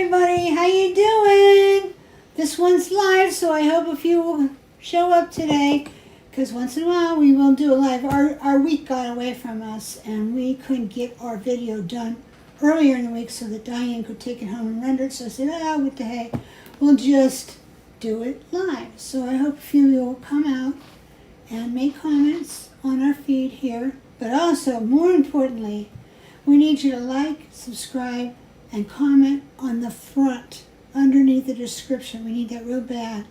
everybody, how you doing? This one's live, so I hope a few will show up today, because once in a while we will do a live. Our week got away from us, and we couldn't get our video done earlier in the week so that Diane could take it home and render it. So I said, what the heck, we'll just do it live. So I hope a few of you will come out and make comments on our feed here. But also, more importantly, we need you to like, subscribe, and comment on the front, underneath the description. We need that real bad.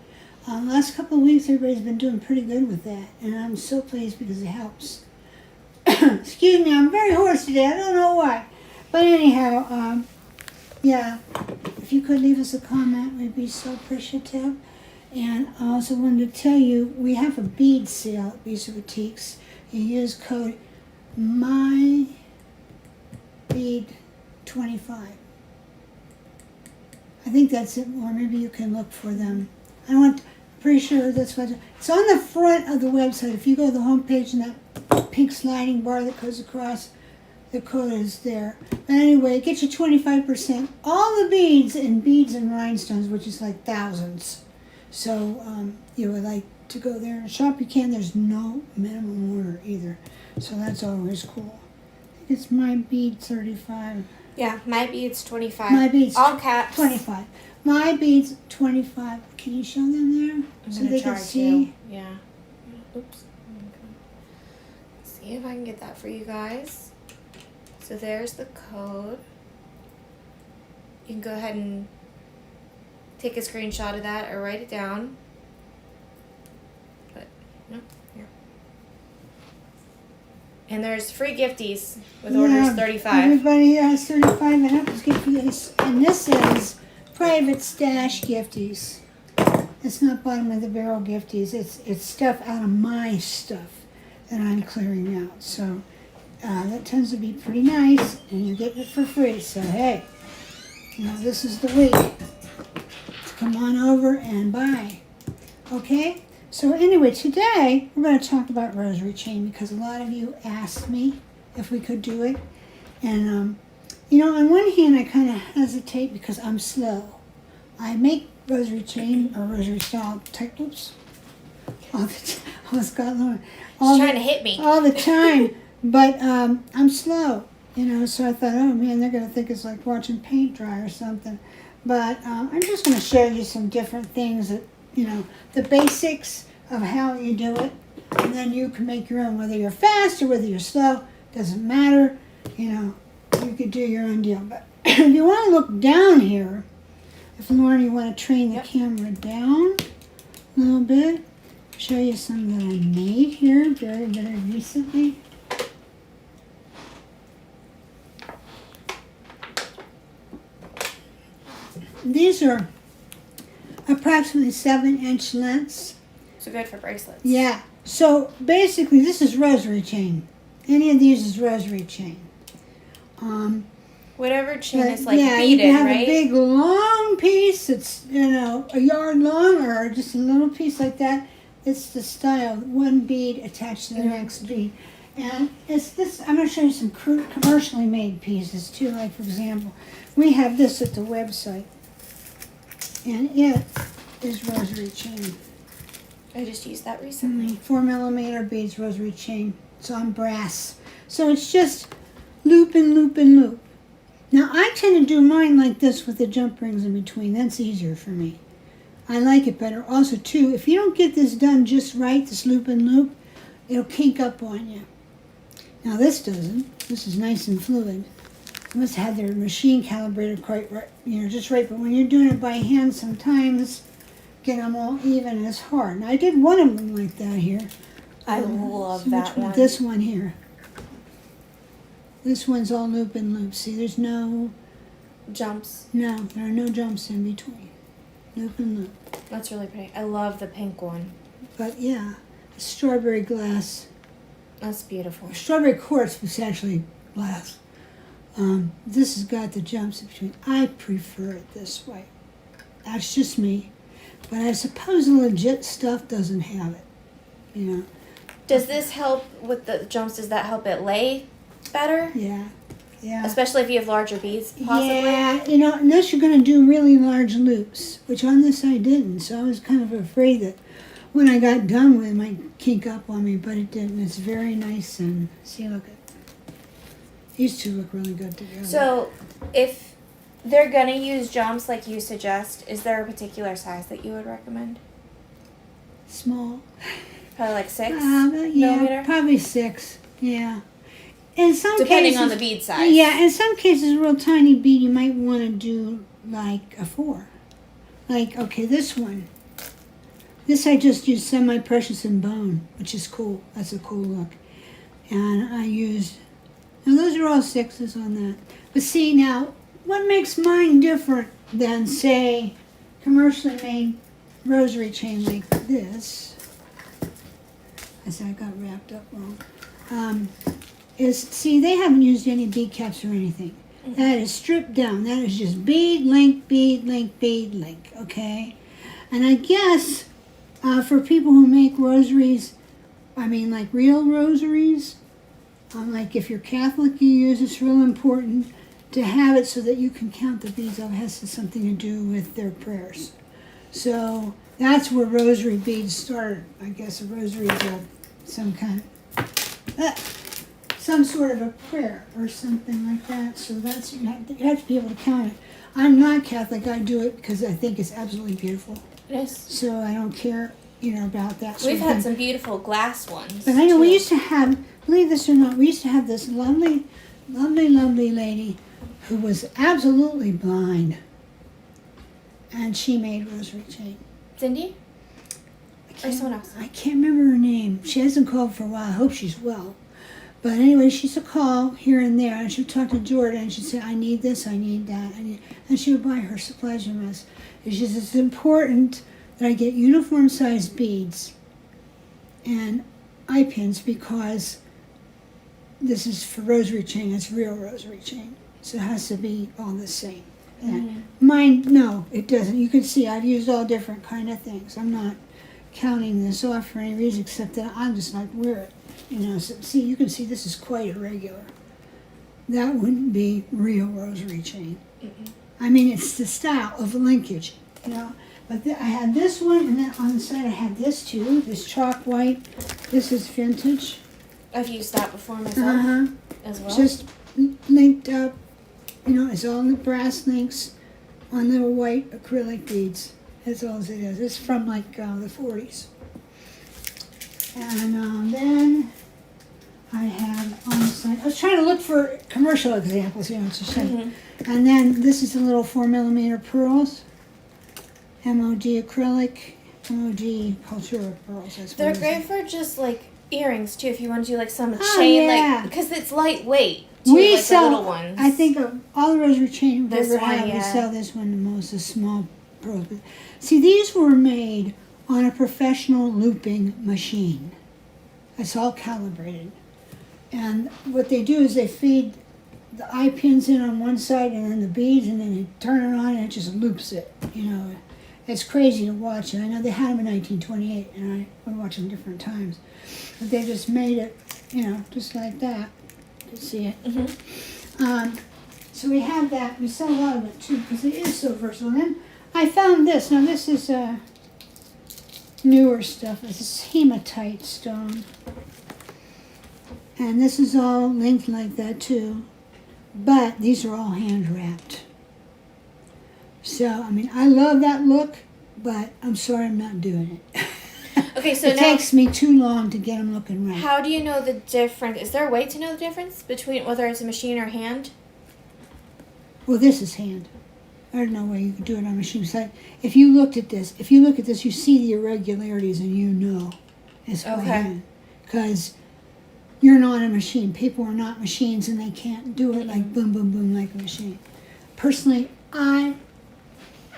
Last couple of weeks, everybody's been doing pretty good with that, and I'm so pleased because it helps. Excuse me, I'm very hoarse today. I don't know why. But anyhow, yeah, if you could leave us a comment, we'd be so appreciative. And I also wanted to tell you, we have a bead sale at Beads Boutiques. You use code MYBEAD25. I think that's it, or maybe you can look for them. I'm pretty sure that's what it's on the front of the website. If you go to the home page and that pink sliding bar that goes across, the code is there. But anyway, it gets you 25%. All the beads and rhinestones, which is like thousands. So you would like to go there and shop, you can. There's no minimum order either. So that's always cool. I think it's My Bead 35. Yeah, My Beads 25. My Beads all caps 25. My Beads 25. Can you show them there so they can see? Yeah. Oops. Okay. See if I can get that for you guys. So there's the code. You can go ahead and take a screenshot of that or write it down. But no, here. And there's free gifties with orders 35. Everybody here has 35 and up is gifties. And this is private stash gifties. It's not bottom of the barrel gifties. It's stuff out of my stuff that I'm clearing out. So that tends to be pretty nice, and you're getting it for free. So hey, this is the week to come on over and buy. Okay? So anyway, today we're going to talk about rosary chain because a lot of you asked me if we could do it. And, on one hand I kind of hesitate because I'm slow. I make rosary chain or rosary style type loops all the time. She's trying to hit me. All the time. But I'm slow, so I thought, oh man, they're going to think it's like watching paint dry or something. But I'm just going to show you some different things that, the basics of how you do it. And then you can make your own, whether you're fast or whether you're slow, doesn't matter. You could do your own deal. But if you want to look down here, if Lauren, you want to train the camera down a little bit, show you some that I made here very, very recently. These are approximately 7-inch lengths. So good for bracelets. Yeah. So basically, this is rosary chain. Any of these is rosary chain. Whatever chain is like beaded, you can have right? a big long piece that's a yard long, or just a little piece like that. It's the style, one bead attached to the next bead. And it's this. I'm going to show you some commercially made pieces too. Like for example, we have this at the website. And it is rosary chain. I just used that recently. 4mm beads, rosary chain. It's on brass. So it's just loop and loop and loop. Now I tend to do mine like this with the jump rings in between. That's easier for me. I like it better. Also too, if you don't get this done just right, this loop and loop, it'll kink up on you. Now this doesn't. This is nice and fluid. Must have their machine calibrated quite right, just right. But when you're doing it by hand, sometimes get them all even and it's hard. Now I did one of them like that here. I love that one. This one here. This one's all loop and loop. See, there's no jumps. No, there are no jumps in between. Loop and loop. That's really pretty. I love the pink one. But yeah, strawberry glass. That's beautiful. Strawberry quartz was actually glass. This has got the jumps in between. I prefer it this way. That's just me. But I suppose the legit stuff doesn't have it. Does this help with the jumps? Does that help it lay better? Yeah. Yeah. Especially if you have larger beads, possibly. Yeah, unless you're going to do really large loops, which on this I didn't. So I was kind of afraid that when I got done with it, it might kink up on me, but it didn't. It's very nice. And see, look at these two look really good together. So if they're going to use jumps like you suggest, is there a particular size that you would recommend? Small. Probably like 6 Yeah, millimeter? probably 6. Yeah. In some Depending cases, on the bead size. Yeah, in some cases, a real tiny bead, you might want to do like a 4. Like, okay, this one. This I just used semi-precious and bone, which is cool. That's a cool look. And I used, now those are all 6s on that. But see, now, what makes mine different than, say, commercially made rosary chain like this, as I got wrapped up wrong, is, see, they haven't used any bead caps or anything. That is stripped down. That is just bead, link, bead, link, bead, link, okay? And I guess for people who make rosaries, I mean like real rosaries, like if you're Catholic, you use, it's real important to have it so that you can count the beads. That has something to do with their prayers. So that's where rosary beads started. I guess a rosary is some kind of, some sort of a prayer or something like that. So that's, you have to be able to count it. I'm not Catholic. I do it because I think it's absolutely beautiful. Yes. So I don't care, about that sort We've of had thing. some beautiful glass ones. But I know too. we used to have, believe this or not, we used to have this lovely, lovely, lovely lady who was absolutely blind. And she made rosary chain. Cindy? Or someone else? I can't remember her name. She hasn't called for a while. I hope she's well. But anyway, she used to call here and there, and she would talk to Jordan, and she'd say, I need this, I need that. And she would buy her supplies from us. And she says, it's important that I get uniform-sized beads and eye pins because this is for rosary chain. It's real rosary chain. So it has to be all the same. And mine, no, it doesn't. You can see I've used all different kind of things. I'm not counting this off for any reason except that I just like wear it. So, see, you can see this is quite irregular. That wouldn't be real rosary chain. I mean, it's the style of linkage, But I had this one, and then on the side I had this too, this chalk white. This is vintage. I've used that before myself as well. Just linked up, it's all the brass links on little white acrylic beads. That's all it is. It's from like the 40s. And then I have on the side, I was trying to look for commercial examples, to show. And then this is the little 4mm pearls. MOD acrylic, MOD cultural pearls. That's They're what great for just like earrings too, if you want to do like some Oh, chain, yeah. like because it's lightweight. Too, We like sell, the little ones. I think of all the rosary chain we've This ever one, had, we yeah. sell this one the most, the small pearls. But see, these were made on a professional looping machine. It's all calibrated. And what they do is they feed the eye pins in on one side and then the beads, and then they turn it on and it just loops it, It's crazy to watch, and I know they had them in 1928, and I would watch them different times. But they just made it, just like that. You can see it. So we have that. We sell a lot of it, too, because it is so versatile. And then I found this. Now, this is newer stuff. It's hematite stone. And this is all linked like that, too. But these are all hand-wrapped. So, I mean, I love that look, but I'm sorry I'm not doing it. Okay, so it now takes me too long to get them looking right. how do you know the difference? Is there a way to know the difference between whether it's a machine or hand? Well, this is hand. I don't know where you can do it on a machine. So if you look at this, you see the irregularities and you know it's by hand. Because you're not a machine. People are not machines and they can't do it like boom, boom, boom like a machine. Personally, I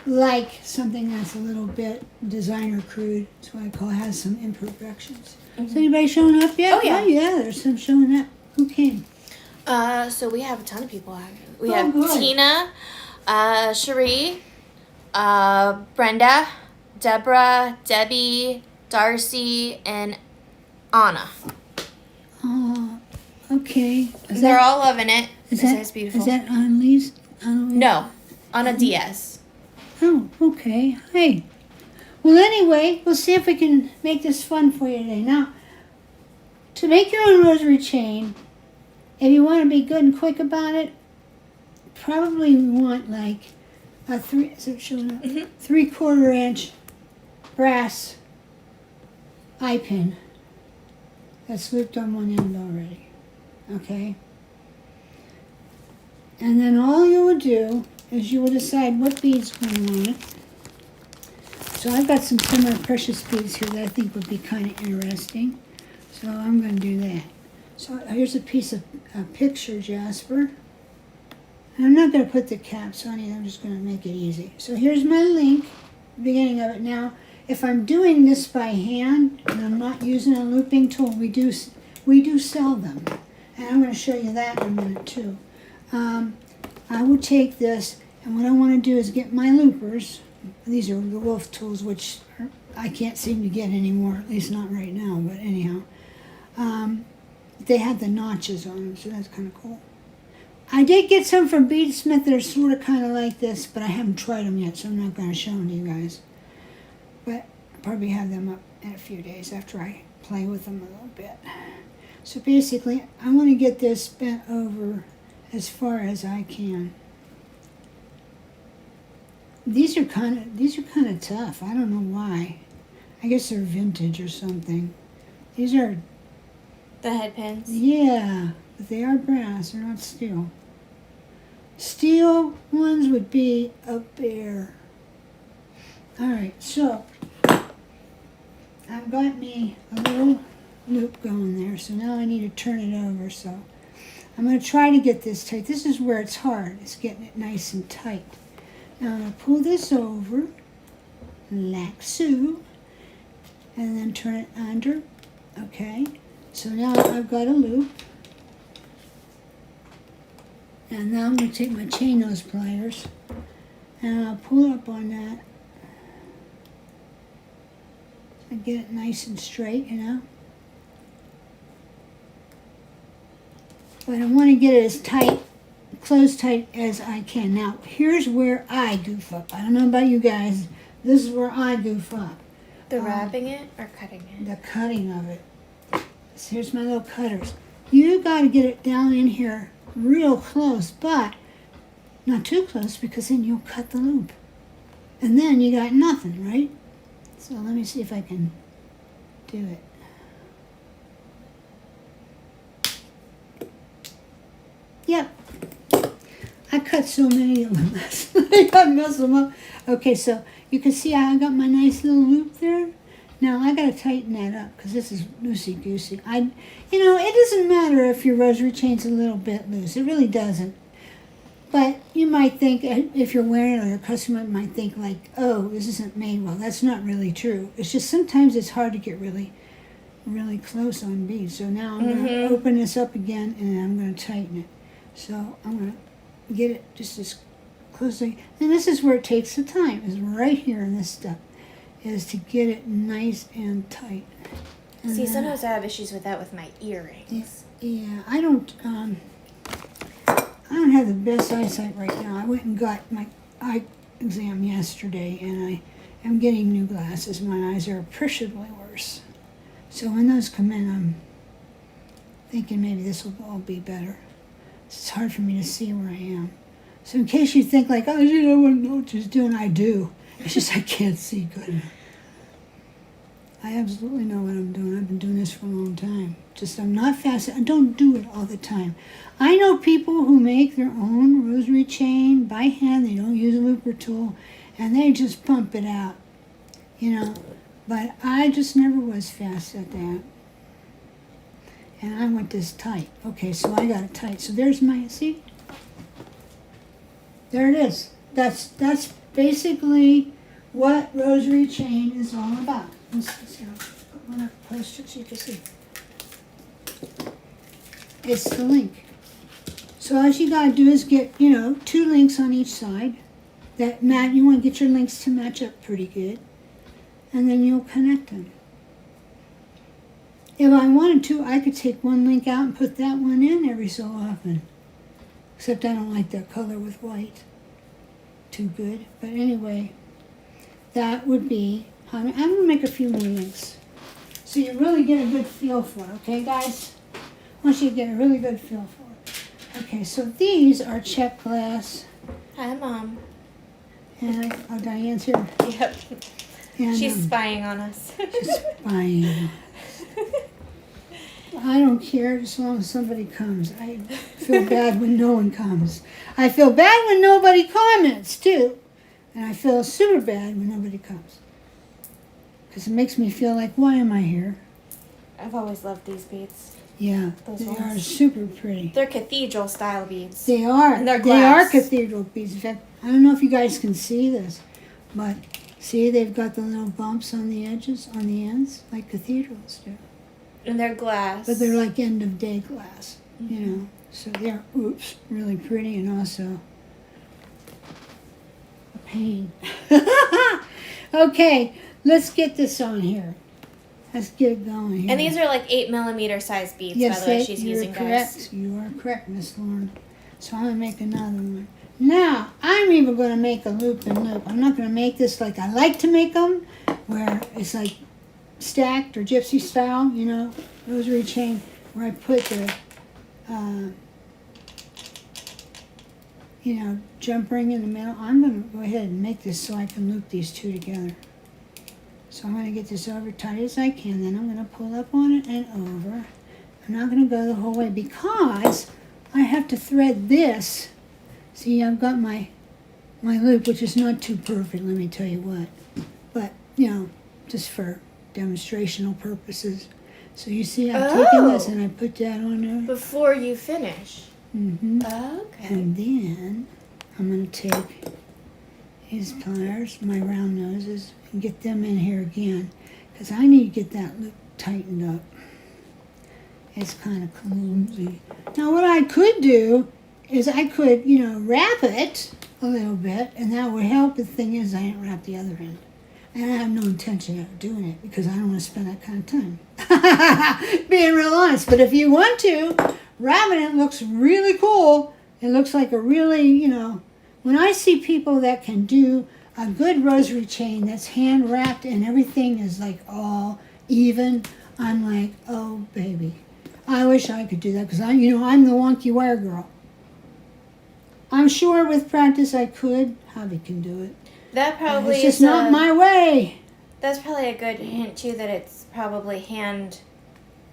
like something that's a little bit designer crude. That's what I call has some imperfections. Is anybody showing up yet? Oh, yeah. Yeah, there's some showing up. Who came? So we have a ton of people. We Oh, have good. Tina, Cherie, Brenda, Deborah, Debbie, Darcy, and Anna. Oh, okay. Is They're that, all loving it. It's beautiful. Is that on Lee's? No, on a DS. Oh, okay. Hey. Well, anyway, we'll see if we can make this fun for you today. Now, to make your own rosary chain, if you want to be good and quick about it, probably want like a 3/4 inch brass eye pin that's looped on one end already. Okay? And then all you will do is you will decide what beads you want. So I've got some semi-precious beads here that I think would be kind of interesting. So I'm going to do that. So here's a piece of picture jasper. And I'm not going to put the caps on it. I'm just going to make it easy. So here's my link, beginning of it. Now, if I'm doing this by hand and I'm not using a looping tool, we do sell them. And I'm going to show you that in a minute too. I will take this, and what I want to do is get my loopers. These are the wolf tools, which I can't seem to get anymore, at least not right now, but anyhow. They have the notches on them, so that's kind of cool. I did get some from Beadsmith that are sort of kind of like this, but I haven't tried them yet, so I'm not going to show them to you guys. But I'll probably have them up in a few days after I play with them a little bit. So basically, I want to get this bent over as far as I can. These are kind of tough. I don't know why. I guess they're vintage or something. These are the head pins. Yeah, but they are brass. They're not steel. Steel ones would be a bear. All right, so I've got me a little loop going there. So now I need to turn it over. So I'm going to try to get this tight. This is where it's hard. It's getting it nice and tight. Now I'm going to pull this over, like so, and then turn it under. Okay, so now I've got a loop. And now I'm going to take my chain nose pliers, and I'll pull up on that. And get it nice and straight, you know. But I want to get it as tight, close tight as I can. Now, here's where I goof up. I don't know about you guys. This is where I goof up. The wrapping it or cutting it? The cutting of it. So here's my little cutters. You got to get it down in here real close, but not too close because then you'll cut the loop. And then you got nothing, right? So let me see if I can do it. Yep. I cut so many of them last night. I messed them up. Okay, so you can see I got my nice little loop there. Now I gotta tighten that up because this is loosey-goosey. You know, it doesn't matter if your rosary chain's a little bit loose. It really doesn't. But you might think, if you're wearing it or your customer might think like, oh, this isn't made well. That's not really true. It's just sometimes it's hard to get really, really close on beads. So now I'm gonna open this up again and I'm gonna tighten it. So I'm going to get it just as closely. And this is where it takes the time, is right here in this step, is to get it nice and tight. And see, sometimes I have issues with that with my earrings. Yeah, I don't have the best eyesight right now. I went and got my eye exam yesterday, and I am getting new glasses. My eyes are appreciably worse. So when those come in, I'm thinking maybe this will all be better. It's hard for me to see where I am. So in case you think like, oh, you don't know what she's doing, I do. It's just I can't see good enough. I absolutely know what I'm doing. I've been doing this for a long time. Just I'm not fast. I don't do it all the time. I know people who make their own rosary chain by hand. They don't use a looper tool, and they just pump it out, you know. But I just never was fast at that. And I want this tight. Okay, so I got it tight. So there's my, see? There it is. That's basically what rosary chain is all about. Let's see, I'll put one up close so you can see. It's the link. So all you gotta do is get, 2 links on each side. You want to get your links to match up pretty good. And then you'll connect them. If I wanted to, I could take one link out and put that one in every so often. Except I don't like that color with white. Too good. But anyway, that would be, I'm going to make a few more links. So you really get a good feel for it, okay guys? I want you to get a really good feel for it. Okay, so these are check glass. Hi, Mom. And Diane's here. Yep. And, She's spying on us. she's spying. I don't care as long as somebody comes. I feel bad when no one comes. I feel bad when nobody comments, too. And I feel super bad when nobody comes. Because it makes me feel like, why am I here? I've always loved these beads. Yeah, Those they ones. are super pretty. They're cathedral style beads. They are. And they're They are glass. cathedral beads. In fact, I don't know if you guys can see this, but see, they've got the little bumps on the edges, on the ends, like cathedrals do. And they're glass. But they're like end of day glass, you know. So they're, really pretty and also a pain. Okay, let's get this on here. Let's get it going here. And these are like 8mm size beads, yes, by the way, she's you're using, correct. guys. You are correct, Miss Lauren. So I'm going to make another one. Now, I'm even going to make a loop and loop. I'm not going to make this like I like to make them, where it's like stacked or gypsy style, you know, rosary chain, where I put the, you know, jump ring in the middle. I'm going to go ahead and make this so I can loop these two together. So I'm going to get this over tight as I can, then I'm going to pull up on it and over. I'm not going to go the whole way because I have to thread this. See, I've got my loop, which is not too perfect, let me tell you what. But, you know, just for demonstrational purposes. So you see, I've taken this and I put that on there. Before you finish. Mm-hmm. Okay. And then I'm going to take these pliers, my round noses, and get them in here again. Because I need to get that loop tightened up. It's kind of clumsy. Now what I could do is I could, you know, wrap it a little bit, and that would help. The thing is, I didn't wrap the other end. And I have no intention of doing it because I don't want to spend that kind of time. Being real honest. But if you want to, wrapping it looks really cool. It looks like a really, you know, when I see people that can do a good rosary chain that's hand wrapped and everything is like all even, I'm like, oh baby. I wish I could do that because I'm the wonky wire girl. I'm sure with practice I could. Hobby can do it. That probably It's just is not my way. That's probably a good hint too, that it's probably hand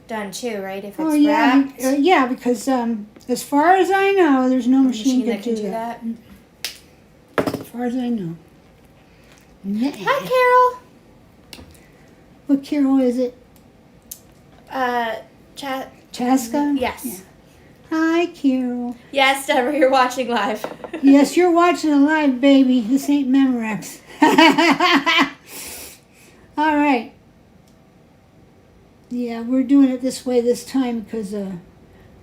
done too, right? If it's yeah, wrapped. yeah, because as far as I know, there's no machine that can do that. As far as I know. Hi, Carol. What Carol is it? Chaska? Yes. Yeah. Hi, Carol. Yes, Deborah, you're watching live. Yes, you're watching a live, baby. This ain't Memorex. All right. Yeah, we're doing it this way this time because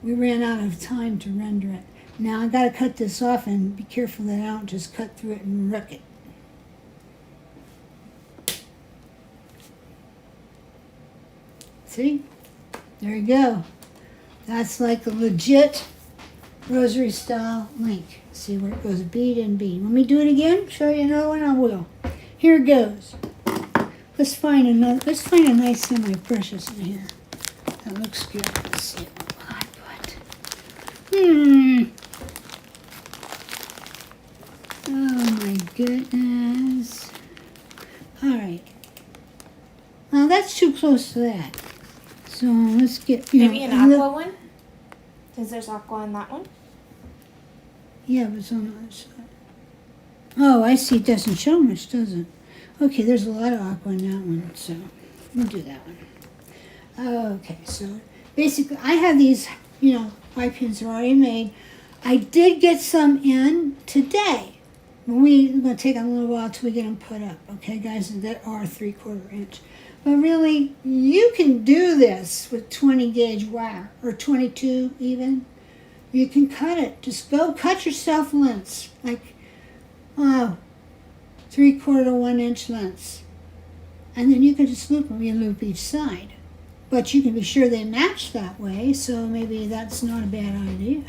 we ran out of time to render it. Now I got to cut this off and be careful that I don't just cut through it and wreck it. See? There you go. That's like a legit rosary style link. See where it goes, bead and bead. Want me to do it again? Show you another one? I will. Here it goes. Let's find a nice semi-precious in here. That looks good. Let's see what I put. Oh my goodness. Alright. Now that's too close to that. So let's get, Maybe an aqua one? Because there's aqua in that one. Yeah, but it's on the other side. Oh, I see. It doesn't show much, does it? Okay, there's a lot of aqua in that one, so we'll do that one. Okay, so basically I have these, eye pins already made. I did get some in today. We're going to take a little while till we get them put up, okay, guys? That are 3/4 inch. But really, you can do this with 20 gauge wire, or 22 even. You can cut it. Just go cut yourself lengths, like, 3/4 1 inch lengths. And then you can just loop them. You loop each side. But you can be sure they match that way, so maybe that's not a bad idea.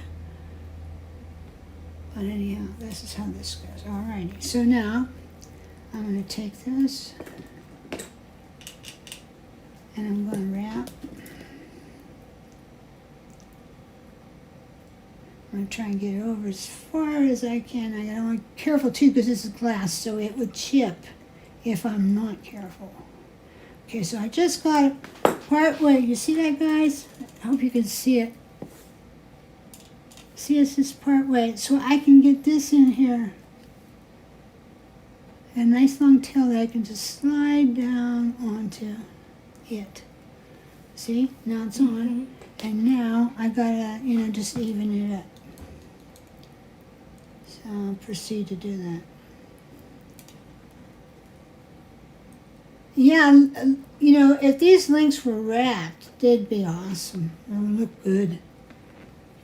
But anyhow, this is how this goes. Alrighty, so now I'm going to take this and I'm going to wrap. I'm going to try and get it over as far as I can. I gotta be careful too because this is glass, so it would chip if I'm not careful. Okay, so I just got it part way. You see that, guys? I hope you can see it. See, it's just part way. So I can get this in here. A nice long tail that I can just slide down onto it. See? Now it's on. And now I gotta, just even it up. So I'll proceed to do that. Yeah, if these links were wrapped, they'd be awesome. They would look good.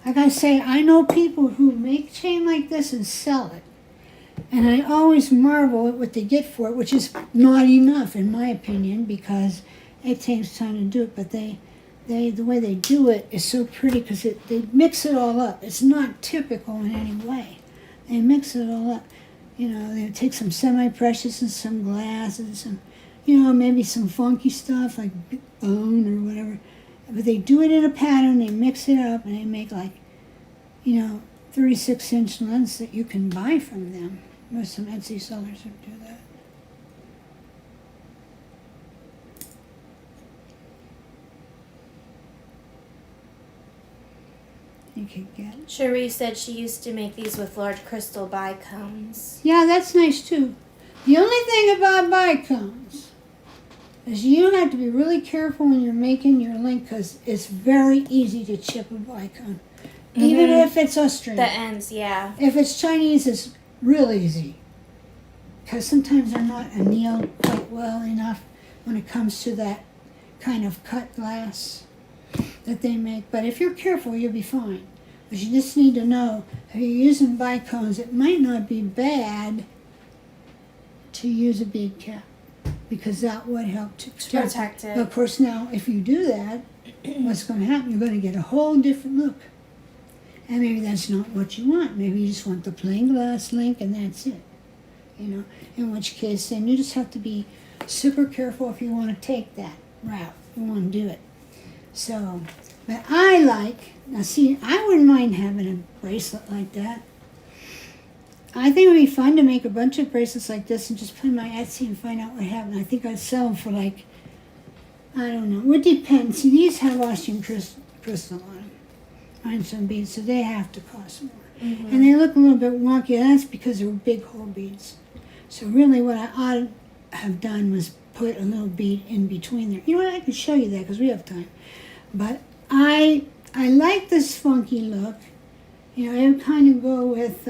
Like I say, I know people who make chain like this and sell it. And I always marvel at what they get for it, which is not enough in my opinion, because it takes time to do it. But the way they do it is so pretty because they mix it all up. It's not typical in any way. They mix it all up. They take some semi-precious and some glass and some, maybe some funky stuff like bone or whatever. But they do it in a pattern, they mix it up, and they make 36-inch lengths that you can buy from them. There's some Etsy sellers who do that. You could get. Cherie said she used to make these with large crystal bicones. Yeah, that's nice too. The only thing about bicones is you have to be really careful when you're making your link because it's very easy to chip a bicone. Even if it's Austrian. The ends, yeah. If it's Chinese, it's real easy. Because sometimes they're not annealed quite well enough when it comes to that kind of cut glass that they make. But if you're careful, you'll be fine. But you just need to know, if you're using bicones, it might not be bad to use a bead cap. Because that would help to protect it. But of course, now, if you do that, what's going to happen? You're going to get a whole different look. And maybe that's not what you want. Maybe you just want the plain glass link and that's it. In which case, then you just have to be super careful if you want to take that route. You want to do it. So, but I wouldn't mind having a bracelet like that. I think it would be fun to make a bunch of bracelets like this and just put in my Etsy and find out what happened. I think I'd sell them for I don't know. It would depend. See, these have Austrian crystal on them. On some beads, so they have to cost more. And they look a little bit wonky. That's because they're big hole beads. So really what I ought to have done was put a little bead in between there. You know what? I can show you that because we have time. But I like this funky look. It would kind of go with...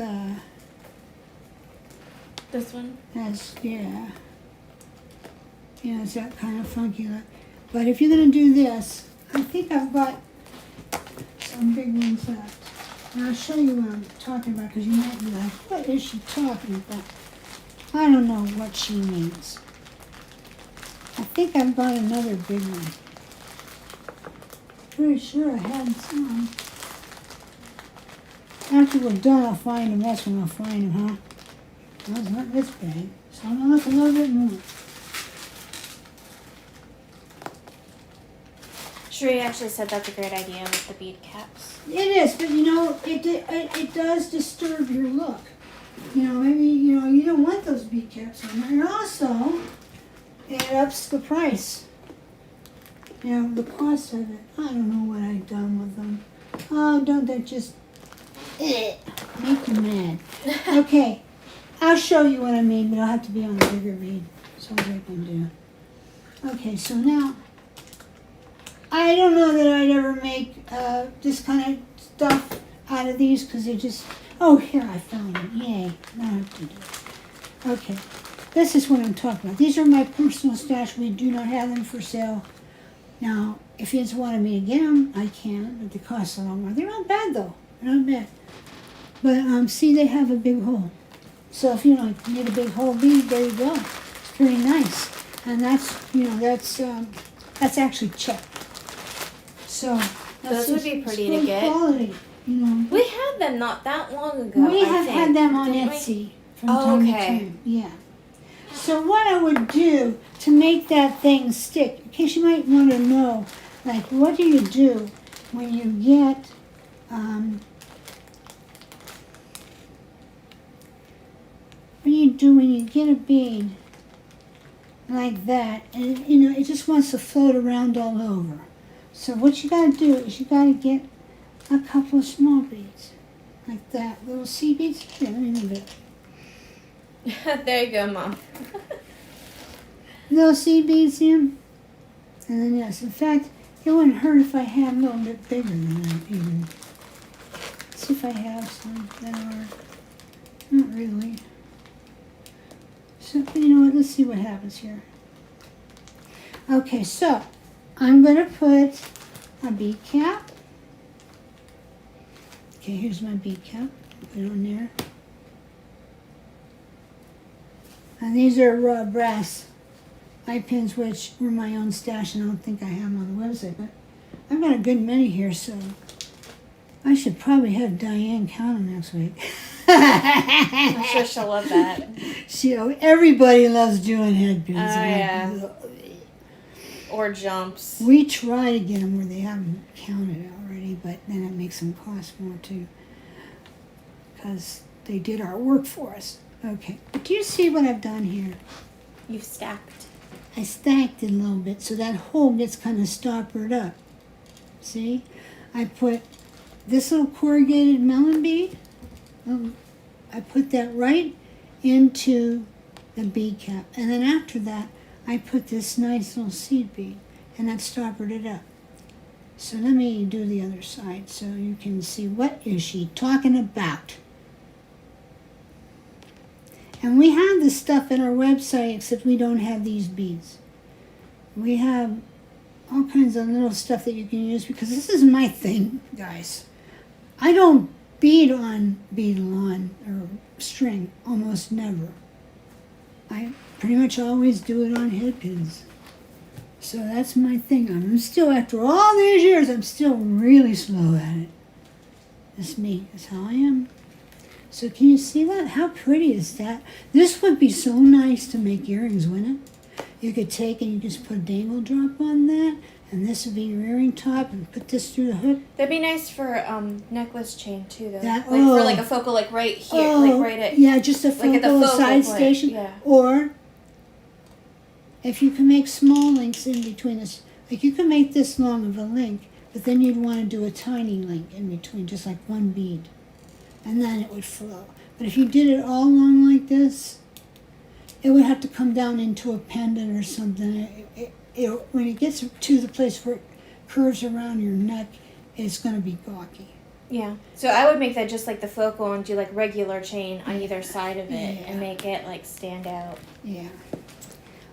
this one? Yeah. It's that kind of funky look. But if you're going to do this, I think I've got some big ones left. And I'll show you what I'm talking about because you might be like, what is she talking about? I don't know what she means. I think I've got another big one. Pretty sure I had some. After we're done, I'll find them. That's when I'll find them, huh? Well, it's not this big, so I'm going to look a little bit more. Cherie actually said that's a great idea with the bead caps. It is, but it does disturb your look. Maybe, you don't want those bead caps on there. And also, it ups the price. The cost of it. I don't know what I've done with them. Oh, don't that just make you mad. Okay, I'll show you what I mean, but I'll have to be on a bigger bead. So what I can do. Okay, so now, I don't know that I'd ever make this kind of stuff out of these because they're just... Oh, here, I found it. Yay. Now I have to do it. Okay. This is what I'm talking about. These are my personal stash. We do not have them for sale. Now, if you just wanted me to get them, I can, but they cost a lot more. They're not bad, though. They're not bad. But, see, they have a big hole. So if you need a big hole bead, there you go. It's pretty nice. And that's, that's actually checked. So those would be pretty to good get. Quality. you know. We had them not that long ago. We have had them on Didn't we? Etsy from time to Okay. time. Yeah. So what I would do to make that thing stick, in case you might want to know, like what do you do when you get when you get a bead like that, and you know it just wants to float around all over. So what you got to do is you got to get a couple of small beads like that, little seed beads. Here, let me move it. There you go, Mom. Little seed beads in, and then yes, in fact, it wouldn't hurt if I had a little bit bigger than that even. Let's see if I have some that are not really. So you know what? Let's see what happens here. Okay, so I'm going to put a bead cap. Okay, here's my bead cap. Put it on there. And these are brass eye pins, which were my own stash, and I don't think I have them on the website, but I've got a good many here, so I should probably have Diane count them next week. I'm sure she'll love that. Everybody loves doing head pins. Yeah. Or jumps. We try to get them where they haven't counted already, but then it makes them cost more too, because they did our work for us. Okay, but do you see what I've done here? You've stacked. I stacked it a little bit so that hole gets kind of stoppered up. See? I put this little corrugated melon bead. I put that right into the bead cap. And then after that, I put this nice little seed bead. And that stoppered it up. So let me do the other side so you can see what is she talking about. And we have this stuff at our website, except we don't have these beads. We have all kinds of little stuff that you can use, because this is my thing, guys. I don't bead on bead lawn or string, almost never. I pretty much always do it on head pins. So that's my thing. I'm still, after all these years, I'm still really slow at it. That's me. That's how I am. So can you see that? How pretty is that? This would be so nice to make earrings, wouldn't it? You could take and you just put a dangle drop on that, and this would be your earring top, and put this through the hook. That'd be nice for necklace chain too, though. That, for like a focal, like right here, like right at. Yeah, just a focal, like at the focal side point, station. yeah. Or if you can make small links in between this, like you can make this long of a link, but then you'd want to do a tiny link in between, just like one bead. And then it would flow. But if you did it all along like this, it would have to come down into a pendant or something. When it gets to the place where it curves around your neck, it's going to be gawky. Yeah. So I would make that just like the focal and do like regular chain on either side of it, Yeah. and make it like stand out. Yeah.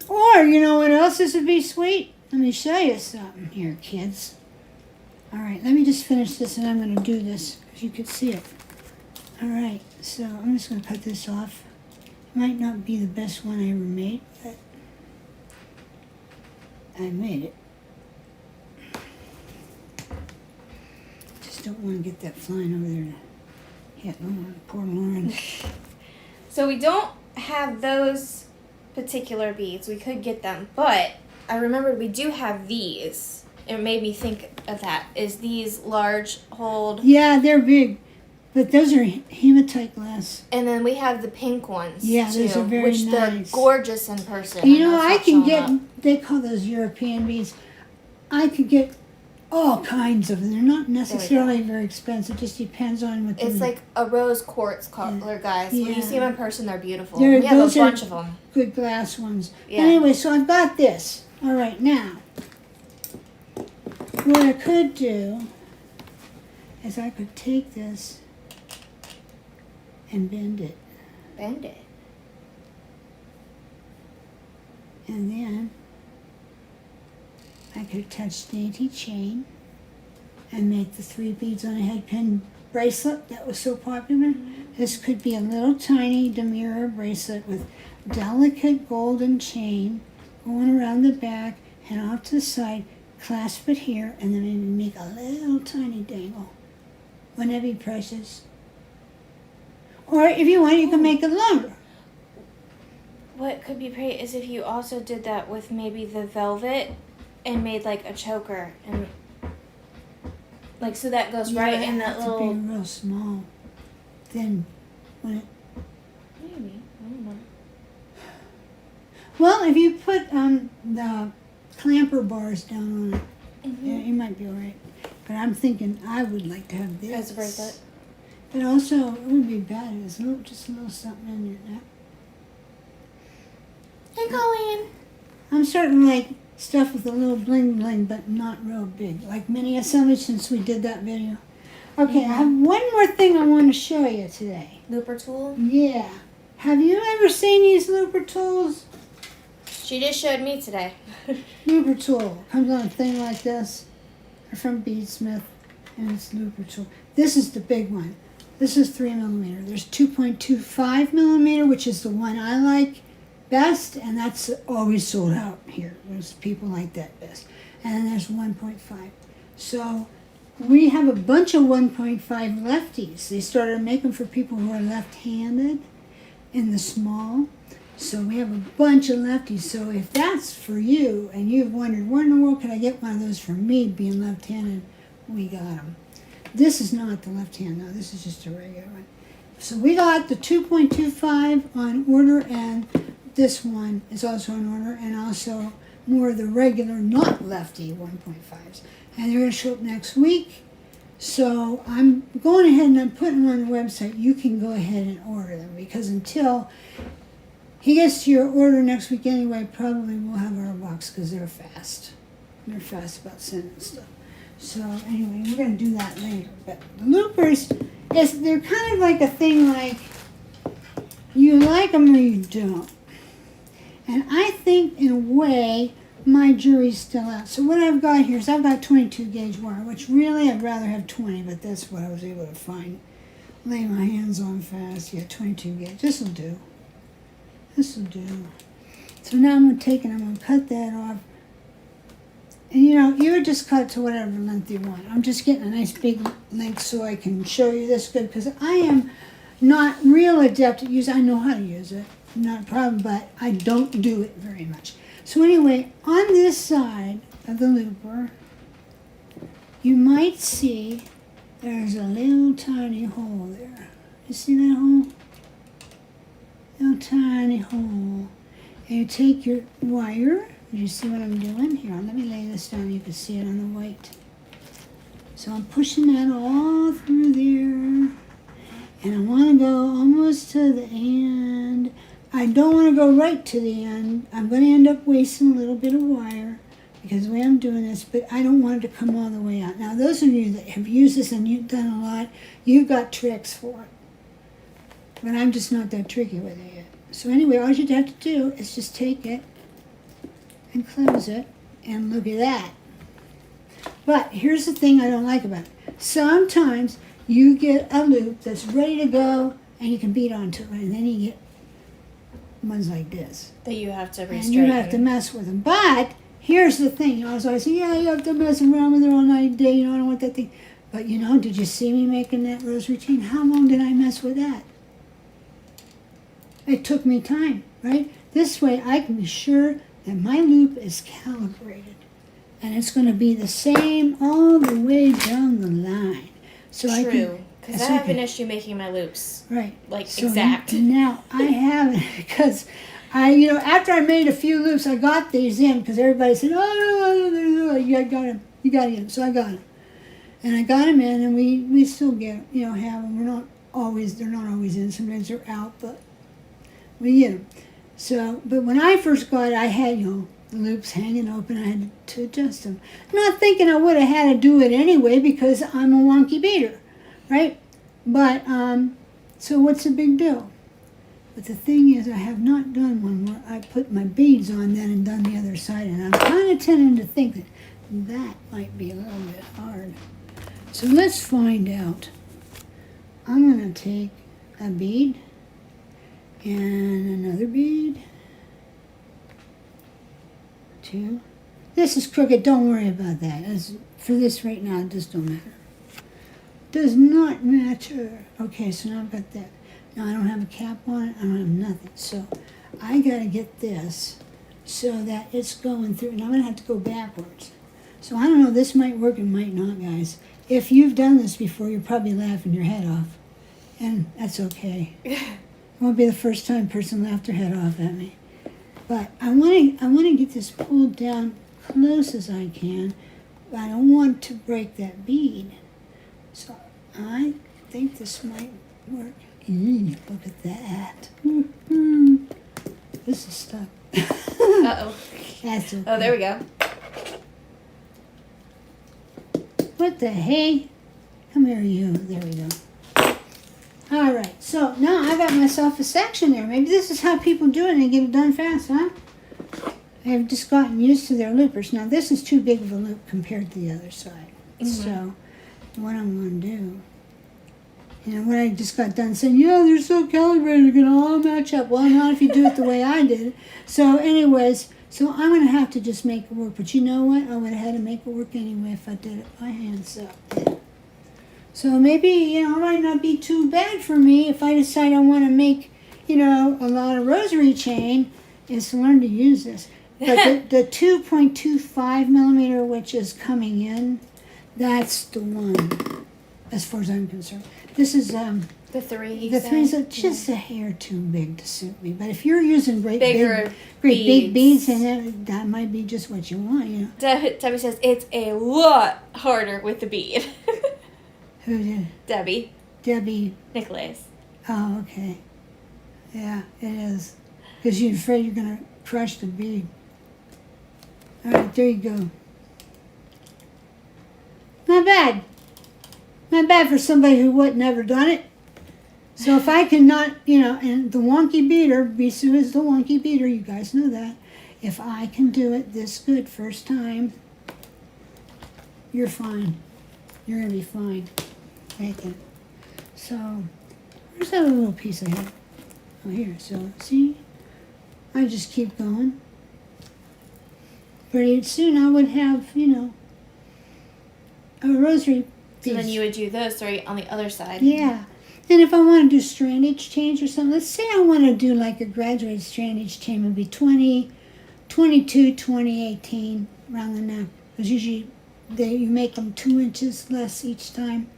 Or, you know what else this would be sweet? Let me show you something here, kids. All right, let me just finish this, and I'm going to do this because you can see it. All right, so I'm just going to cut this off. It might not be the best one I ever made, but I made it. Just don't want to get that flying over there to hit Lauren, poor Lauren. So we don't have those particular beads. We could get them, but I remembered we do have these. It made me think of that. Is these large hold? Yeah, they're big. But those are hematite glass. And then we have the pink ones. Yeah, too, those are very which nice. they're gorgeous in person. You know, I it's can not get, showing up. they call those European beads. I could get all kinds of them. They're not necessarily very expensive. Just depends on what It's they're like a rose quartz color, guys. When you see them in person, they're beautiful. They're- We have a those are bunch of them. good glass ones. Yeah. Anyway, so I've got this. All right, now, what I could do is I could take this and bend it. Bend it. And then I could attach dainty chain and make the 3 beads on a head pin bracelet that was so popular. This could be a little tiny demure bracelet with delicate golden chain going around the back and off to the side. Clasp it here, and then maybe make a little tiny dangle Wouldn't that be precious? Or if you want, you can make it longer. What could be great is if you also did that with maybe the velvet and made like a choker and like so that goes right in that little. To be real small. Then when it. Maybe I don't know. Well, if you put the clamper bars down on it, Mm-hmm. yeah, you might be all right. But I'm thinking I would like to have this. As a bracelet. But also, it wouldn't be bad. It's just a little something in your neck. Hey, Colleen. I'm starting to like stuff with a little bling bling, but not real big. Like mini assembly since we did that video. Okay, I have one more thing I want to show you today. Looper tool. Yeah. Have you ever seen these looper tools? She just showed me today. Looper tool comes on a thing like this. They're from Beadsmith, and it's looper tool. This is the big one. This is 3mm. There's 2.25mm, which is the one I like best, and that's always sold out here. There's people like that best. And then there's 1.5. So we have a bunch of 1.5 lefties. They started making for people who are left-handed in the small. So we have a bunch of lefties. So if that's for you, and you've wondered, where in the world could I get one of those for me being left-handed, we got them. This is not the left hand, no. This is just a regular one. So we got the 2.25 on order, and this one is also on order, and also more of the regular, not lefty 1.5s. And they're going to show up next week. So I'm going ahead and I'm putting them on the website. You can go ahead and order them, because until he gets to your order next week anyway, probably we'll have our box, because they're fast. They're fast about sending stuff. So anyway, we're going to do that later. But the loopers, they're kind of like a thing like you like them or you don't. And I think in a way my jury's still out. So what I've got here is I've got 22 gauge wire, which really I'd rather have 20, but that's what I was able to find. Lay my hands on fast. Yeah, 22 gauge. This will do. This will do. So now I'm going to take it, I'm going to cut that off. And you would just cut to whatever length you want. I'm just getting a nice big length so I can show you this good, because I am not real adept at using. I know how to use it, not a problem, but I don't do it very much. So anyway, on this side of the looper, you might see there's a little tiny hole there. You see that hole? Little tiny hole. And you take your wire. You see what I'm doing? Here, let me lay this down. You can see it on the white. So I'm pushing that all through there. And I want to go almost to the end. I don't want to go right to the end. I'm going to end up wasting a little bit of wire because the way I'm doing this, but I don't want it to come all the way out. Now, those of you that have used this and you've done a lot, you've got tricks for it. But I'm just not that tricky with it yet. So anyway, all you'd have to do is just take it and close it, and look at that. But here's the thing I don't like about it. Sometimes you get a loop that's ready to go, and you can beat onto it, and then you get ones like this. That you have to restraighten. And you have to mess with them. But here's the thing. I was always saying, yeah, you have to mess around with it all night, day. I don't want that thing. But did you see me making that rosary chain? How long did I mess with that? It took me time, right? This way I can be sure that my loop is calibrated, and it's going to be the same all the way down the line. So True, because I have an issue making my loops. Right. So exact. Now I haven't, because after I made a few loops, I got these in because everybody said, oh, you got them. You got to get them. So I got them. And I got them in, and we still get, have them. They're not always in. Sometimes they're out, but we get them. So, but when I first got it, I had, the loops hanging open. I had to adjust them. Not thinking I would have had to do it anyway because I'm a wonky beater, right? But, so what's the big deal? But the thing is, I have not done one where I put my beads on then and done the other side. And I'm kind of tending to think that might be a little bit hard. So let's find out. I'm going to take a bead and another bead. 2. This is crooked. Don't worry about that. For this right now, it just don't matter. does not matter. Okay, so now I've got that. Now I don't have a cap on it. I don't have nothing. So I got to get this so that it's going through. And I'm going to have to go backwards. So I don't know. This might work. It might not, guys. If you've done this before, you're probably laughing your head off. And that's okay. It won't be the first time a person laughed their head off at me. But I want to get this pulled down close as I can. But I don't want to break that bead. So I think this might work. Look at that. This is stuck. Uh-oh. That's okay. Oh, there we go. What the hey? Come here, you. There we go. All right. So now I got myself a section there. Maybe this is how people do it and they get it done fast, huh? I've just gotten used to their loopers. Now this is too big of a loop compared to the other side. So what I'm going to do, what I just got done saying, yeah, they're so calibrated, they're going to all match up. Well, not if you do it the way I did it. So anyways, so I'm going to have to just make it work. But you know what? I would have had to make it work anyway if I did it by hand. So maybe, it might not be too bad for me if I decide I want to make, a lot of rosary chain, is to learn to use this. But the 2.25 millimeter, which is coming in, that's the one, as far as I'm concerned. This is the 3. The 3's are just a hair too big to suit me. But if you're using great big beads, and that might be just what you want. Debbie says it's a lot harder with the bead. Who did? Debbie. Nicholas. Oh, okay. Yeah, it is. Because you're afraid you're going to crush the bead. All right, there you go. Not bad. Not bad for somebody who would never done it. So if I cannot, and the wonky beater, Bisu is the wonky beater, you guys know that. If I can do it this good first time, you're fine. You're going to be fine. Make it. So, where's that little piece I had? Oh, here. So, see? I just keep going. Pretty soon I would have, a rosary piece. So then you would do this right on the other side. Yeah. And if I want to do strandage change or something, let's say I want to do like a graduated strandage chain, it would be 20, 22, 20, 18 around the neck. Because usually you make them 2 inches less each time.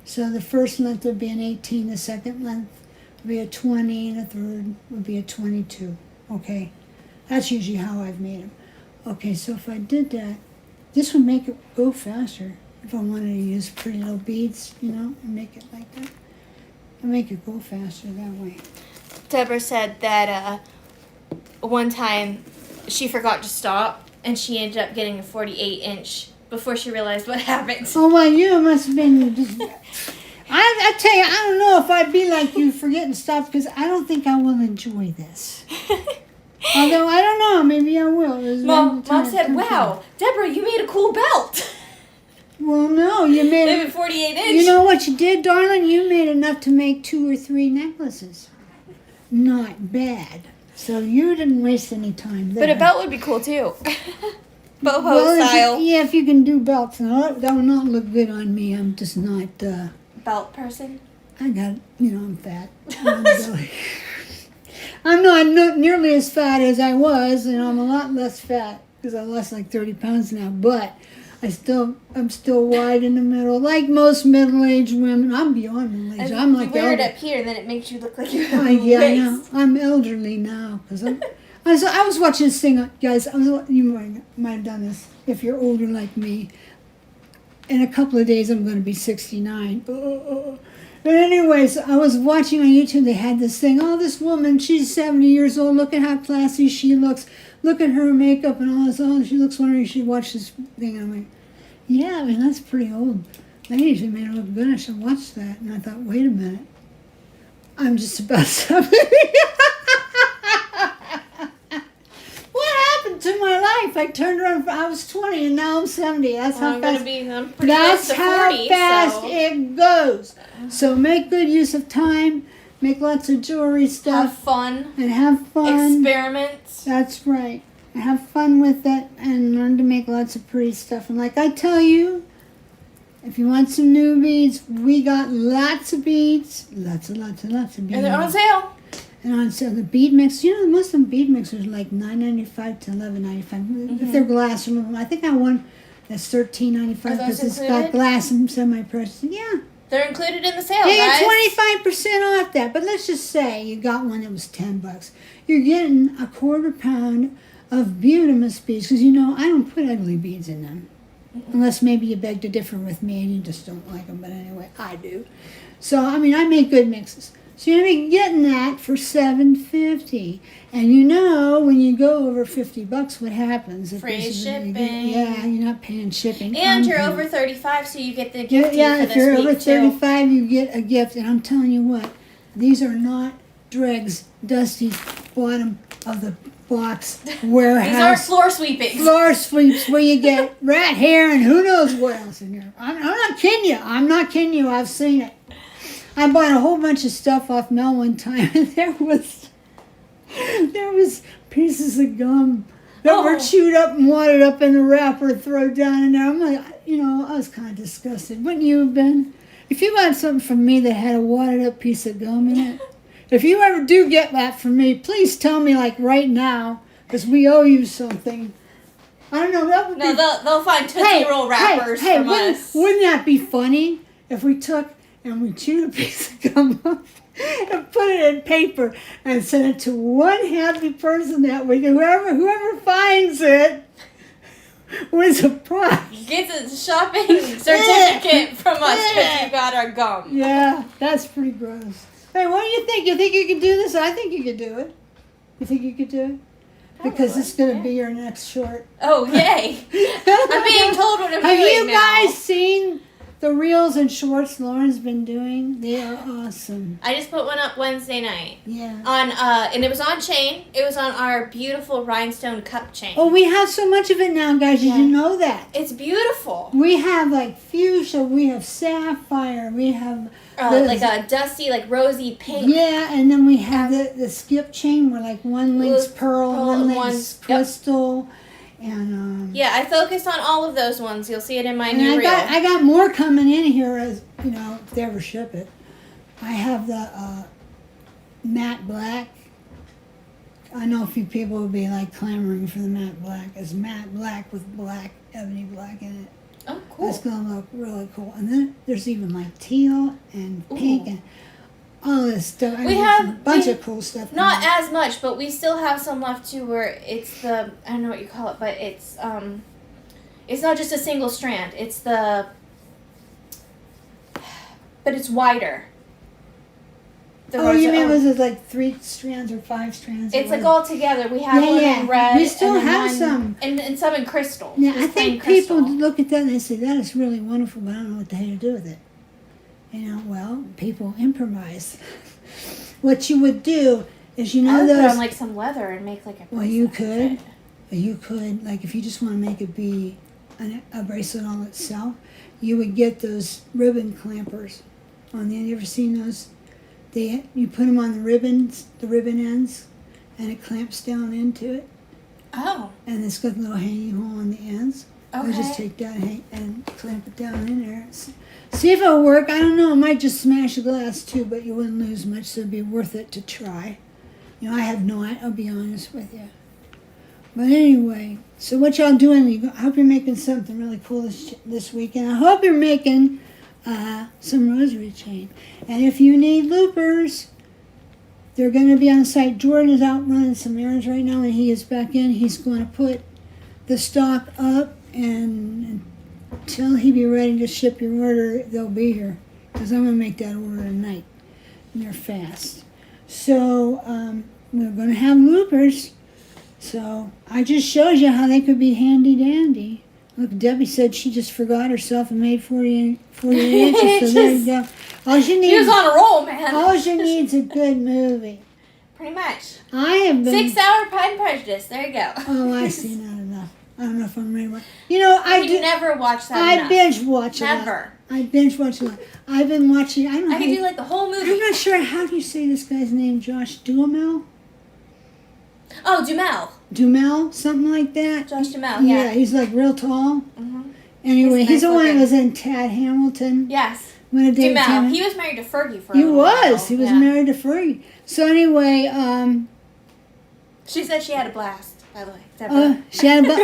So the first length would be an 18, the second length would be a 20, and the third would be a 22. Okay? That's usually how I've made them. Okay, so if I did that, this would make it go faster. If I wanted to use pretty little beads, and make it like that. And make it go faster that way. Deborah said that one time she forgot to stop and she ended up getting a 48-inch before she realized what happened. Oh, well, you must have been just... I tell you, I don't know if I'd be like you forgetting to stop, because I don't think I will enjoy this. Although, I don't know, maybe I will. Mom said, wow, Deborah, you made a cool belt. Well, no, you made... Maybe 48-inch. You know what you did, darling? You made enough to make 2 or 3 necklaces. Not bad. So you didn't waste any time there. But a belt would be cool, too. Boho style. If you can do belts. Now, that will not look good on me. I'm just not... belt person? I got... I'm fat. I'm not nearly as fat as I was, and I'm a lot less fat, because I lost like 30 pounds now, but... I'm still wide in the middle, like most middle-aged women. I'm beyond middle-aged. I'm like you wear it up here, and then it makes you look like you have yeah, I know. I'm elderly now because I was watching this thing, guys. You might have done this if you're older like me. In a couple of days, I'm going to be 69. But anyways, I was watching on YouTube. They had this thing. Oh, this woman, she's 70 years old. Look at how classy she looks. Look at her makeup and all this. Oh, she looks wondering you should watch this thing. I'm like, yeah, that's pretty old. Ladies, they made her look good. I should watch that. And I thought, wait a minute. I'm just about 70. What happened to my life? I turned around. I was 20 and now I'm 70. That's how fast. I'm pretty That's close to how 40, fast so. it goes. So make good use of time. Make lots of jewelry stuff. Have fun. And have fun. Experiment. That's right. Have fun with it and learn to make lots of pretty stuff. And like I tell you, If you want some new beads, we got lots of beads. Lots of beads. And they're on sale. And on sale, the bead mix, most of them bead mixers are like $9.95 to $11.95. If they're glass, I think I want that's $13.95 because it's got glass and semi-precious. Yeah. They're included in the sale, Yeah, guys. 25% off that. But let's just say you got one that was $10. You're getting a quarter pound of beautiful beads because I don't put ugly beads in them. Unless maybe you beg to differ with me and you just don't like them. But anyway, I do. So, I make good mixes. So you're going to be getting that for $7.50. And when you go over $50, what happens? Free shipping. You're not paying shipping. And you're over 35, so you get the gift for if this you're week, over too. 35, you get a gift. And I'm telling you what, these are not dregs, dusty bottom of the box warehouse. These aren't floor sweepings. Floor sweeps where you get rat hair and who knows what else in there. I'm not kidding you. I'm not kidding you. I've seen it. I bought a whole bunch of stuff off Mel one time, and there was pieces of gum that were chewed up and wadded up in the wrapper, thrown down in there. I'm like, I was kind of disgusted. Wouldn't you have been? If you got something from me that had a wadded up piece of gum in it, if you ever do get that from me, please tell me like right now, because we owe you something. I don't know. That would No, they'll find Tootsie Roll wrappers from us. Wouldn't that be funny if we took and we chewed a piece of gum off and put it in paper and sent it to one happy person that week? Whoever finds it wins a prize. Gets a shopping certificate from us because you got our gum. Yeah, that's pretty gross. Hey, what do you think? You think you could do this? I think you could do it. You think you could do it? Because it's going to be your next short. Oh, yay. I'm being told what I'm Have doing you guys seen the reels and shorts Lauren's been doing? They are awesome. I just put one up Wednesday night. Yeah. And it was on chain. It was on our beautiful rhinestone cup chain. Oh, we have so much of it now, guys. Did you know that? It's beautiful. We have like fuchsia, we have sapphire, we have like a dusty, like rosy pink. Yeah, and then we have the skip chain where like one link's pearl, one link's crystal. And yeah, I focused on all of those ones. You'll see it in my new reel. I got more coming in here as if they ever ship it. I have the matte black. I know a few people will be like clamoring for the matte black. It's matte black with black, ebony black in it. Oh, cool. It's gonna look really cool. And then there's even like teal and pink and all this stuff. We have a bunch of cool stuff. Not as much, but we still have some left too. Where it's I don't know what you call it, but it's not just a single strand. But it's wider. You mean was it like 3 strands or 5 strands? It's like all together. We have one in red. We still have some. And some in crystal. Yeah, I think people look at that and they say, that is really wonderful, but I don't know what the hell to do with it. Well, people improvise. What you would do is, I would put on like some leather and make like a bracelet. Well, you could. You could, like if you just want to make it be a bracelet all itself, you would get those ribbon clampers on the end. You ever seen those? You put them on the ribbon ends, and it clamps down into it. Oh. And it's got a little hanging hole on the ends. Okay. I'll just take that and clamp it down in there. See if it'll work. I don't know. It might just smash the glass too, but you wouldn't lose much, so it'd be worth it to try. I have no idea. I'll be honest with you. But anyway, so what y'all doing? I hope you're making something really cool this weekend. I hope you're making some rosary chain. And if you need loopers, they're going to be on site. Jordan is out running some errands right now, and he is back in. He's going to put the stock up, and until he be ready to ship your order, they'll be here. Because I'm going to make that order tonight. And they're fast. So we're going to have loopers. So I just showed you how they could be handy dandy. Look, Debbie said she just forgot herself and made 48 inches, so there you go. She was on a roll, man. All she needs is a good movie. Pretty much. I have been... 6 Hour Pride and Prejudice. There you go. Oh, I see. Not enough. I don't know if I'm ready. I do never watch that I enough. binge watch a lot. Never. I binge watch a lot. I've been watching... I could do like the whole movie. I'm not sure. How do you say this guy's name? Josh Duhamel? Oh, Duhamel. Duhamel? Something like that? Josh Duhamel, yeah. Yeah, he's like real tall. Mm-hmm. Anyway, He's he's the nice one that looking. was in Tad Hamilton. Yes. When a day Jamel. He was married to Fergie for a He little was. while. He was Yeah. married to Fergie. So anyway, She said she had a blast, by the way. Deborah.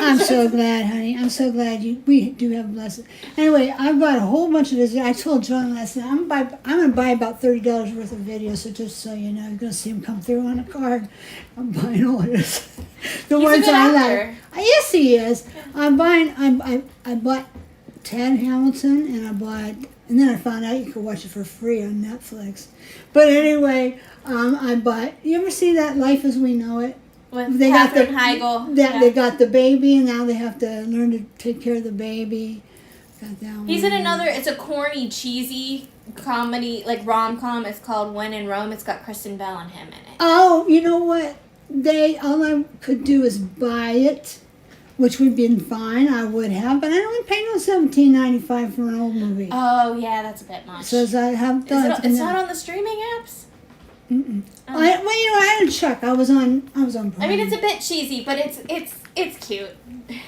I'm so glad, honey. I'm so glad we do have a blessing. Anyway, I bought a whole bunch of this. I told John last night I'm gonna buy about $30 worth of videos. So just so you know, you're gonna see them come through on a card. I'm buying all of this. The He's a ones good I actor. like. Yes, he is. I'm buying. I bought Tad Hamilton, and then I found out you could watch it for free on Netflix. But anyway, I bought. You ever see that Life as We Know It? With They got Katherine Heigl. They got the baby, and now they have to learn to take care of the baby. Got that one. He's in another, it's a corny, cheesy comedy, like rom-com. It's called When in Rome. It's got Kristen Bell and him in it. Oh, you know what? All I could do is buy it, which would have been fine. I would have, but I don't pay no $17.95 for an old movie. Oh, yeah, that's a bit much. So as I have done. It's not on the streaming apps? Mm-mm. I didn't check. I was on Prime. I mean, it's a bit cheesy, but it's cute.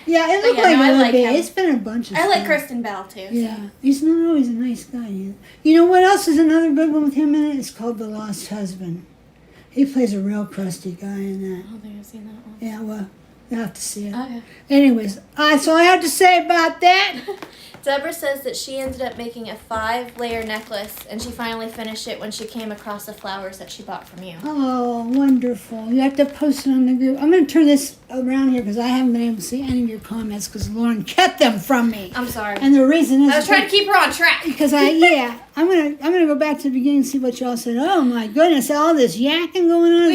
Yeah, it But looked yeah, like no, I it would like be. him. It's been a bunch of I like stuff. Kristen Bell, too. Yeah, he's not always a nice guy. You know what else is another good one with him in it? It's called The Lost Husband. He plays a real crusty guy in that. I don't think I've seen that one. Yeah, well, you have to see it. Okay. Anyways, that's all I have to say about that. Deborah says that she ended up making a 5-layer necklace, and she finally finished it when she came across the flowers that she bought from you. Oh, wonderful. You have to post it on the group. I'm going to turn this around here because I haven't been able to see any of your comments because Lauren kept them from me. I'm sorry. And the reason is I was trying to keep her on track. because I'm gonna go back to the beginning and see what y'all said. Oh my goodness, all this yakking going on.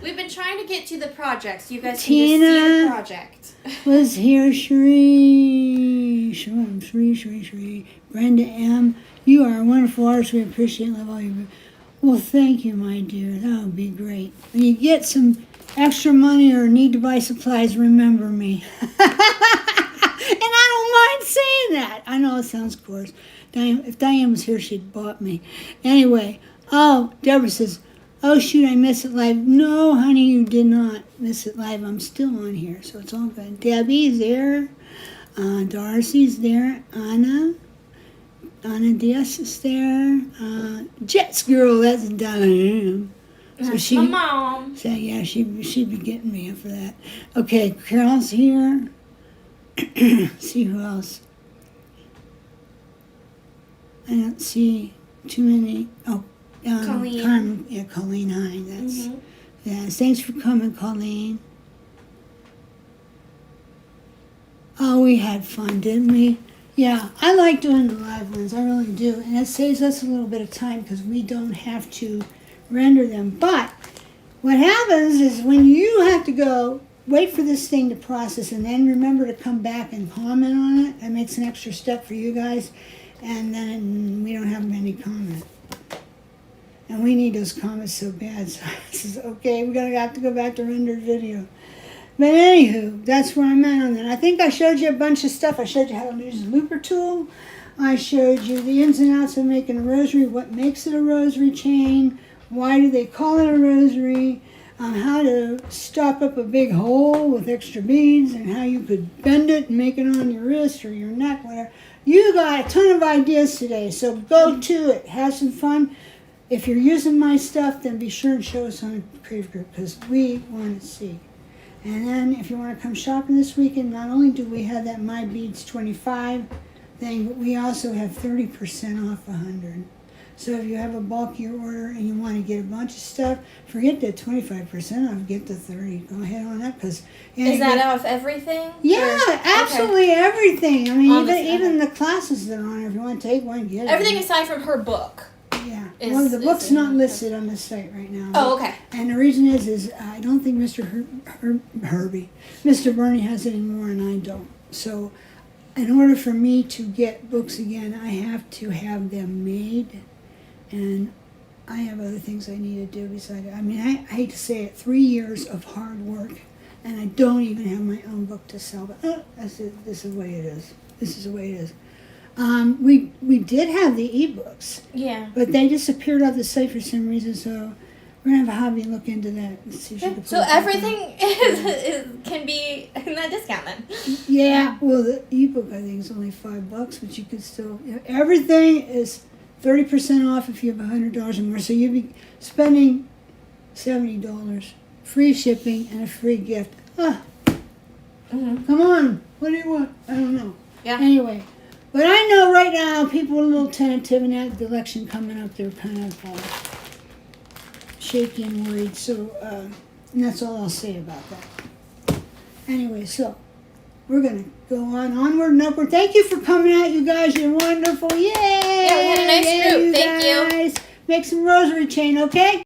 We've been trying to get to the projects. You guys Tina can just see the project. Was here, Sheree. Brenda M. You are a wonderful artist. We appreciate and love all you. Well, thank you, my dear. That would be great. When you get some extra money or need to buy supplies, remember me. And I don't mind saying that. I know it sounds coarse. If Diane was here, she'd bought me. Anyway, Deborah says, oh, shoot, I missed it live. No, honey, you did not miss it live. I'm still on here, so it's all good. Debbie's there. Darcy's there. Anna Diaz is there. Jets girl, that's Diane. So That's my mom. So, yeah, she'd be getting me for that. Okay, Carol's here. See who else. I don't see too many. Oh, Colleen. Colleen, honey. That's yeah. Thanks for coming, Colleen. Oh, we had fun, didn't we? Yeah, I like doing the live ones. I really do, and it saves us a little bit of time because we don't have to render them. But what happens is when you have to go wait for this thing to process and then remember to come back and comment on it, that makes an extra step for you guys, and then we don't have any comment. And we need those comments so bad. So this is okay. We're gonna have to go back to rendered video. But anywho, that's where I'm at on that. I think I showed you a bunch of stuff. I showed you how to use the looper tool. I showed you the ins and outs of making a rosary, what makes it a rosary chain, why do they call it a rosary, how to stop up a big hole with extra beads, and how you could bend it and make it on your wrist or your neck, whatever. You got a ton of ideas today, so go to it. Have some fun. If you're using my stuff, then be sure and show us on the Crave Group because we want to see. And then if you want to come shopping this weekend, not only do we have that My Beads 25 thing, but we also have 30% off 100. So if you have a bulkier order and you want to get a bunch of stuff, forget that 25% off, get the 30. Go ahead on that because Is that off everything? Yeah, absolutely everything. I mean, even the classes that are on. If you want to take one, get it. Everything aside from her book. Yeah. Well, the book's not listed on the site right now. Oh, okay. And the reason is I don't think Mr. Mr. Bernie has it anymore, and I don't. So, in order for me to get books again, I have to have them made, and I have other things I need to do besides it. I mean, I hate to say it, 3 years of hard work, and I don't even have my own book to sell. But this is the way it is. This is the way it is. We did have the ebooks. Yeah. But they disappeared off the site for some reason, so We're gonna have a hobby look into that and see if she can So put it everything can be in that discount then. Yeah, well, the ebook I think is only $5, but you could still. Everything is 30% off if you have $100 or more. So you'd be spending $70, free shipping and a free gift. Ah, come on, what do you want? I don't know. Yeah. Anyway, but I know right now people are a little tentative, and that the election coming up, they're kind of shaky and worried. So, and that's all I'll say about that. Anyway, so we're gonna go onward and upward. Thank you for coming out, you guys. You're wonderful. Yay! Yeah, we had a nice group. Thank you. Make some rosary chain, okay?